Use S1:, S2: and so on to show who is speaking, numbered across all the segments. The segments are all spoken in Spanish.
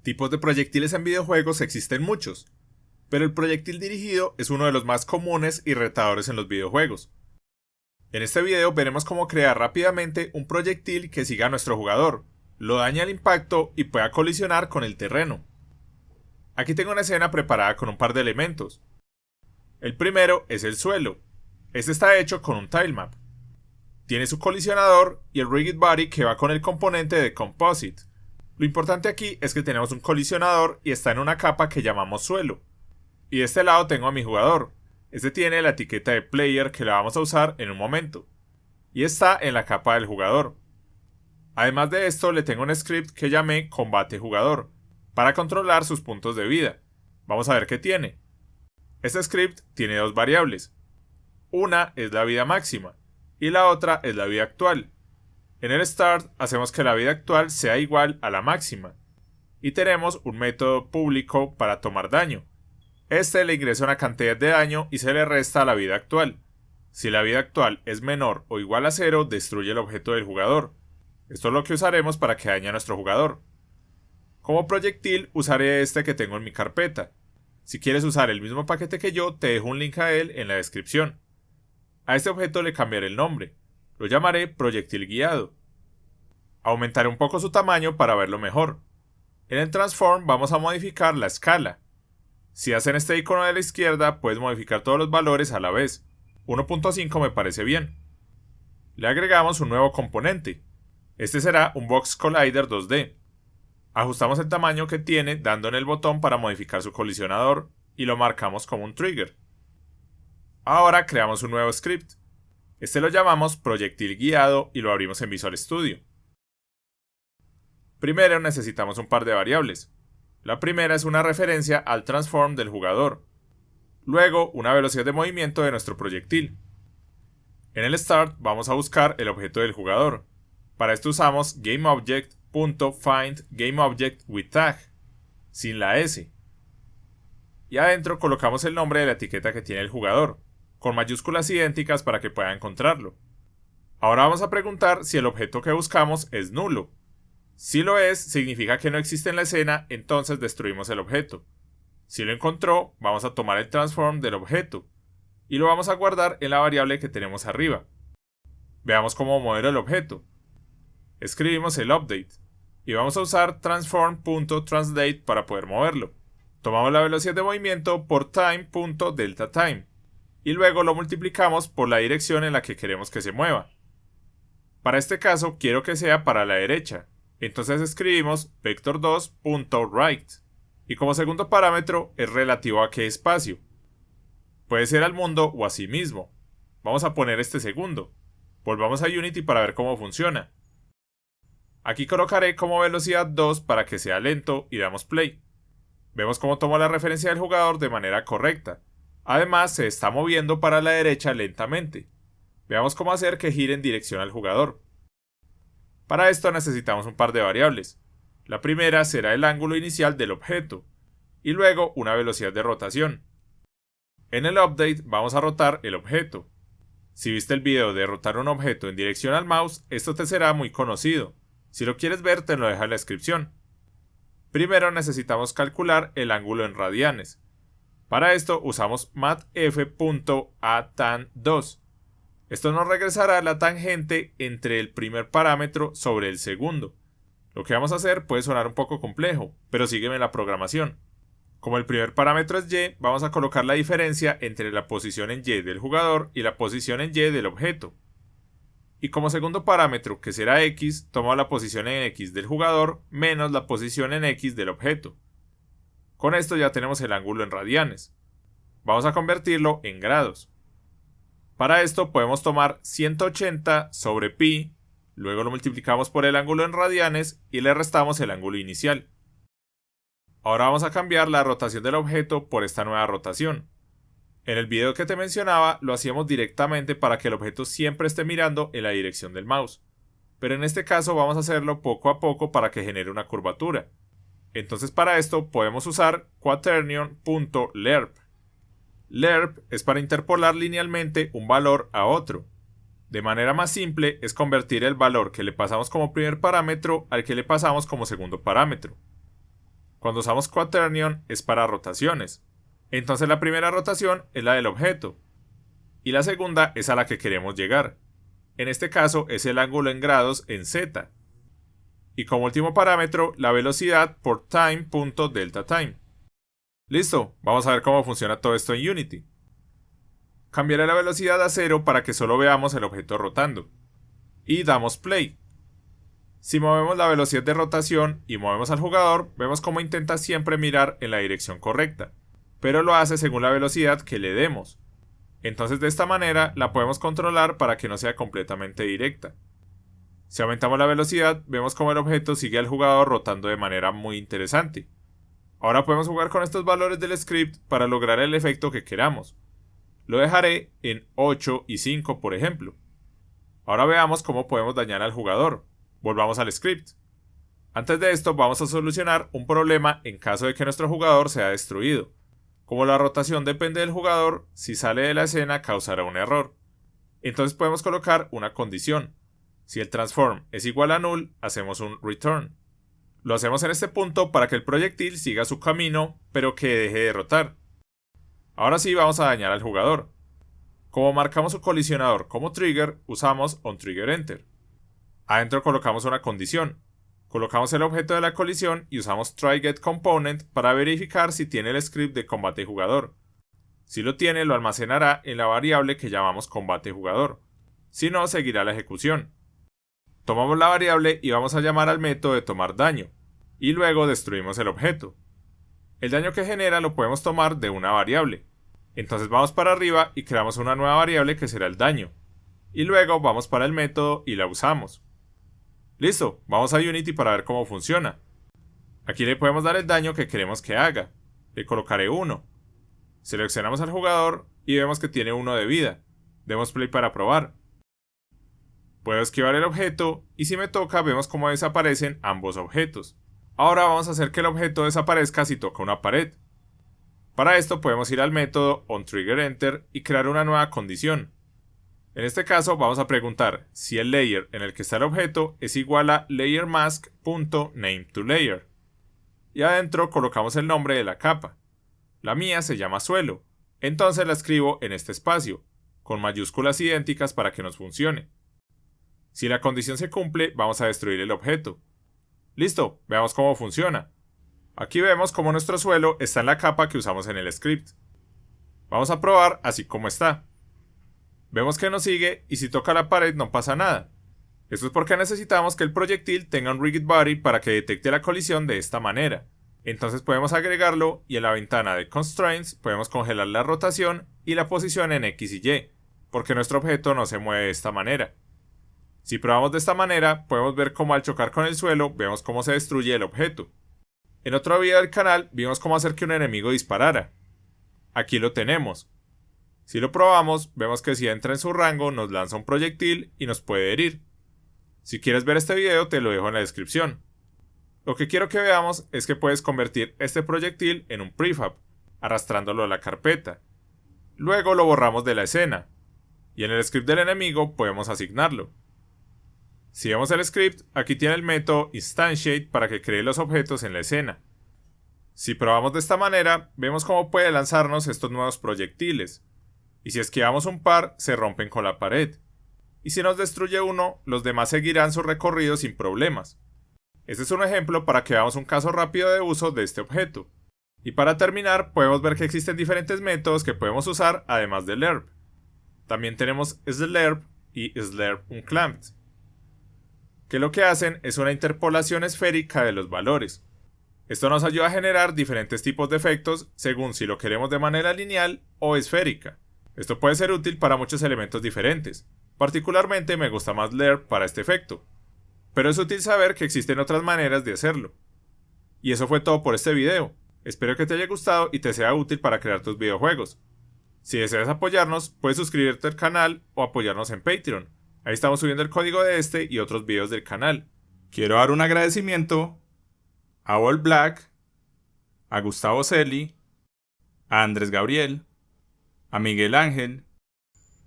S1: Tipos de proyectiles en videojuegos existen muchos, pero el proyectil dirigido es uno de los más comunes y retadores en los videojuegos. En este video veremos cómo crear rápidamente un proyectil que siga a nuestro jugador, lo dañe al impacto y pueda colisionar con el terreno. Aquí tengo una escena preparada con un par de elementos. El primero es el suelo. Este está hecho con un tilemap. Tiene su colisionador y el rigid body que va con el componente de composite. Lo importante aquí es que tenemos un colisionador y está en una capa que llamamos suelo. Y de este lado tengo a mi jugador. Este tiene la etiqueta de player que la vamos a usar en un momento. Y está en la capa del jugador. Además de esto le tengo un script que llamé combate jugador, para controlar sus puntos de vida. Vamos a ver qué tiene. Este script tiene dos variables. Una es la vida máxima y la otra es la vida actual. En el start hacemos que la vida actual sea igual a la máxima. Y tenemos un método público para tomar daño. Este le ingresa una cantidad de daño y se le resta a la vida actual. Si la vida actual es menor o igual a 0, destruye el objeto del jugador. Esto es lo que usaremos para que dañe a nuestro jugador. Como proyectil usaré este que tengo en mi carpeta. Si quieres usar el mismo paquete que yo, te dejo un link a él en la descripción. A este objeto le cambiaré el nombre. Lo llamaré proyectil guiado. Aumentaré un poco su tamaño para verlo mejor. En el transform vamos a modificar la escala. Si hacen este icono de la izquierda, puedes modificar todos los valores a la vez. 1.5 me parece bien. Le agregamos un nuevo componente. Este será un Box Collider 2D. Ajustamos el tamaño que tiene dando en el botón para modificar su colisionador y lo marcamos como un trigger. Ahora creamos un nuevo script. Este lo llamamos proyectil guiado y lo abrimos en Visual Studio. Primero necesitamos un par de variables. La primera es una referencia al transform del jugador. Luego una velocidad de movimiento de nuestro proyectil. En el start vamos a buscar el objeto del jugador. Para esto usamos GameObject.findGameObjectWithTag, sin la S. Y adentro colocamos el nombre de la etiqueta que tiene el jugador, con mayúsculas idénticas para que pueda encontrarlo. Ahora vamos a preguntar si el objeto que buscamos es nulo. Si lo es, significa que no existe en la escena, entonces destruimos el objeto. Si lo encontró, vamos a tomar el transform del objeto, y lo vamos a guardar en la variable que tenemos arriba. Veamos cómo mover el objeto. Escribimos el update, y vamos a usar transform.translate para poder moverlo. Tomamos la velocidad de movimiento por time.deltaTime, y luego lo multiplicamos por la dirección en la que queremos que se mueva. Para este caso quiero que sea para la derecha, entonces escribimos vector2.right, y como segundo parámetro es relativo a qué espacio. Puede ser al mundo o a sí mismo. Vamos a poner este segundo. Volvamos a Unity para ver cómo funciona. Aquí colocaré como velocidad 2 para que sea lento y damos play. Vemos cómo tomo la referencia del jugador de manera correcta. Además se está moviendo para la derecha lentamente. Veamos cómo hacer que gire en dirección al jugador. Para esto necesitamos un par de variables. La primera será el ángulo inicial del objeto, y luego una velocidad de rotación. En el update vamos a rotar el objeto. Si viste el video de rotar un objeto en dirección al mouse, esto te será muy conocido. Si lo quieres ver, te lo dejo en la descripción. Primero necesitamos calcular el ángulo en radianes. Para esto usamos matf.atan2. Esto nos regresará la tangente entre el primer parámetro sobre el segundo. Lo que vamos a hacer puede sonar un poco complejo, pero sígueme la programación. Como el primer parámetro es Y, vamos a colocar la diferencia entre la posición en Y del jugador y la posición en Y del objeto. Y como segundo parámetro, que será X, tomo la posición en X del jugador menos la posición en X del objeto. Con esto ya tenemos el ángulo en radianes. Vamos a convertirlo en grados. Para esto podemos tomar 180 sobre pi, luego lo multiplicamos por el ángulo en radianes y le restamos el ángulo inicial. Ahora vamos a cambiar la rotación del objeto por esta nueva rotación. En el video que te mencionaba lo hacíamos directamente para que el objeto siempre esté mirando en la dirección del mouse. Pero en este caso vamos a hacerlo poco a poco para que genere una curvatura. Entonces para esto podemos usar quaternion.lerp. Lerp es para interpolar linealmente un valor a otro. De manera más simple es convertir el valor que le pasamos como primer parámetro al que le pasamos como segundo parámetro. Cuando usamos quaternion es para rotaciones. Entonces la primera rotación es la del objeto y la segunda es a la que queremos llegar. En este caso es el ángulo en grados en z. Y como último parámetro, la velocidad por time.deltaTime. Listo, vamos a ver cómo funciona todo esto en Unity. Cambiaré la velocidad a 0 para que solo veamos el objeto rotando. Y damos play. Si movemos la velocidad de rotación y movemos al jugador, vemos cómo intenta siempre mirar en la dirección correcta, pero lo hace según la velocidad que le demos. Entonces de esta manera la podemos controlar para que no sea completamente directa. Si aumentamos la velocidad, vemos cómo el objeto sigue al jugador rotando de manera muy interesante. Ahora podemos jugar con estos valores del script para lograr el efecto que queramos. Lo dejaré en 8 y 5 por ejemplo. Ahora veamos cómo podemos dañar al jugador. Volvamos al script. Antes de esto vamos a solucionar un problema en caso de que nuestro jugador sea destruido. Como la rotación depende del jugador, si sale de la escena causará un error. Entonces podemos colocar una condición. Si el transform es igual a null, hacemos un return. Lo hacemos en este punto para que el proyectil siga su camino, pero que deje de rotar. Ahora sí vamos a dañar al jugador. Como marcamos su colisionador como trigger, usamos onTriggerEnter. Adentro colocamos una condición. Colocamos el objeto de la colisión y usamos tryGetComponent para verificar si tiene el script de combate jugador. Si lo tiene, lo almacenará en la variable que llamamos combate jugador. Si no, seguirá la ejecución. Tomamos la variable y vamos a llamar al método de tomar daño, y luego destruimos el objeto. El daño que genera lo podemos tomar de una variable. Entonces vamos para arriba y creamos una nueva variable que será el daño. Y luego vamos para el método y la usamos. Listo, vamos a Unity para ver cómo funciona. Aquí le podemos dar el daño que queremos que haga. Le colocaré 1. Seleccionamos al jugador y vemos que tiene 1 de vida. Demos play para probar. Puedo esquivar el objeto y si me toca vemos cómo desaparecen ambos objetos. Ahora vamos a hacer que el objeto desaparezca si toca una pared. Para esto podemos ir al método onTriggerEnter y crear una nueva condición. En este caso vamos a preguntar si el layer en el que está el objeto es igual a layerMask.nameToLayer. Y adentro colocamos el nombre de la capa. La mía se llama suelo, entonces la escribo en este espacio, con mayúsculas idénticas para que nos funcione. Si la condición se cumple, vamos a destruir el objeto. Listo, veamos cómo funciona. Aquí vemos cómo nuestro suelo está en la capa que usamos en el script. Vamos a probar así como está. Vemos que nos sigue y si toca la pared no pasa nada. Esto es porque necesitamos que el proyectil tenga un rigid body para que detecte la colisión de esta manera. Entonces podemos agregarlo y en la ventana de Constraints podemos congelar la rotación y la posición en X y Y, porque nuestro objeto no se mueve de esta manera. Si probamos de esta manera, podemos ver cómo al chocar con el suelo vemos cómo se destruye el objeto. En otro video del canal vimos cómo hacer que un enemigo disparara. Aquí lo tenemos. Si lo probamos, vemos que si entra en su rango nos lanza un proyectil y nos puede herir. Si quieres ver este video te lo dejo en la descripción. Lo que quiero que veamos es que puedes convertir este proyectil en un prefab, arrastrándolo a la carpeta. Luego lo borramos de la escena, y en el script del enemigo podemos asignarlo. Si vemos el script, aquí tiene el método instantiate para que cree los objetos en la escena. Si probamos de esta manera, vemos cómo puede lanzarnos estos nuevos proyectiles. Y si esquivamos un par, se rompen con la pared. Y si nos destruye uno, los demás seguirán su recorrido sin problemas. Este es un ejemplo para que veamos un caso rápido de uso de este objeto. Y para terminar, podemos ver que existen diferentes métodos que podemos usar además de lerp. También tenemos slerp y slerpUnclamped, que lo que hacen es una interpolación esférica de los valores. Esto nos ayuda a generar diferentes tipos de efectos según si lo queremos de manera lineal o esférica. Esto puede ser útil para muchos elementos diferentes. Particularmente me gusta más lerp para este efecto, pero es útil saber que existen otras maneras de hacerlo. Y eso fue todo por este video. Espero que te haya gustado y te sea útil para crear tus videojuegos. Si deseas apoyarnos, puedes suscribirte al canal o apoyarnos en Patreon. Ahí estamos subiendo el código de este y otros videos del canal. Quiero dar un agradecimiento a All Black, a Gustavo Celi, a Andrés Gabriel, a Miguel Ángel,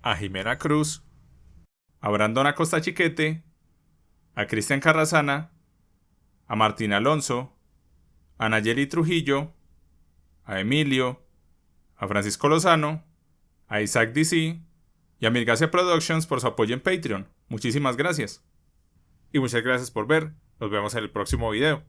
S1: a Jimena Cruz, a Brandon Acosta Chiquete, a Cristian Carrasana, a Martín Alonso, a Nayeli Trujillo, a Emilio, a Francisco Lozano, a Isaac DC y a Milgacia Productions por su apoyo en Patreon. Muchísimas gracias. Y muchas gracias por ver. Nos vemos en el próximo video.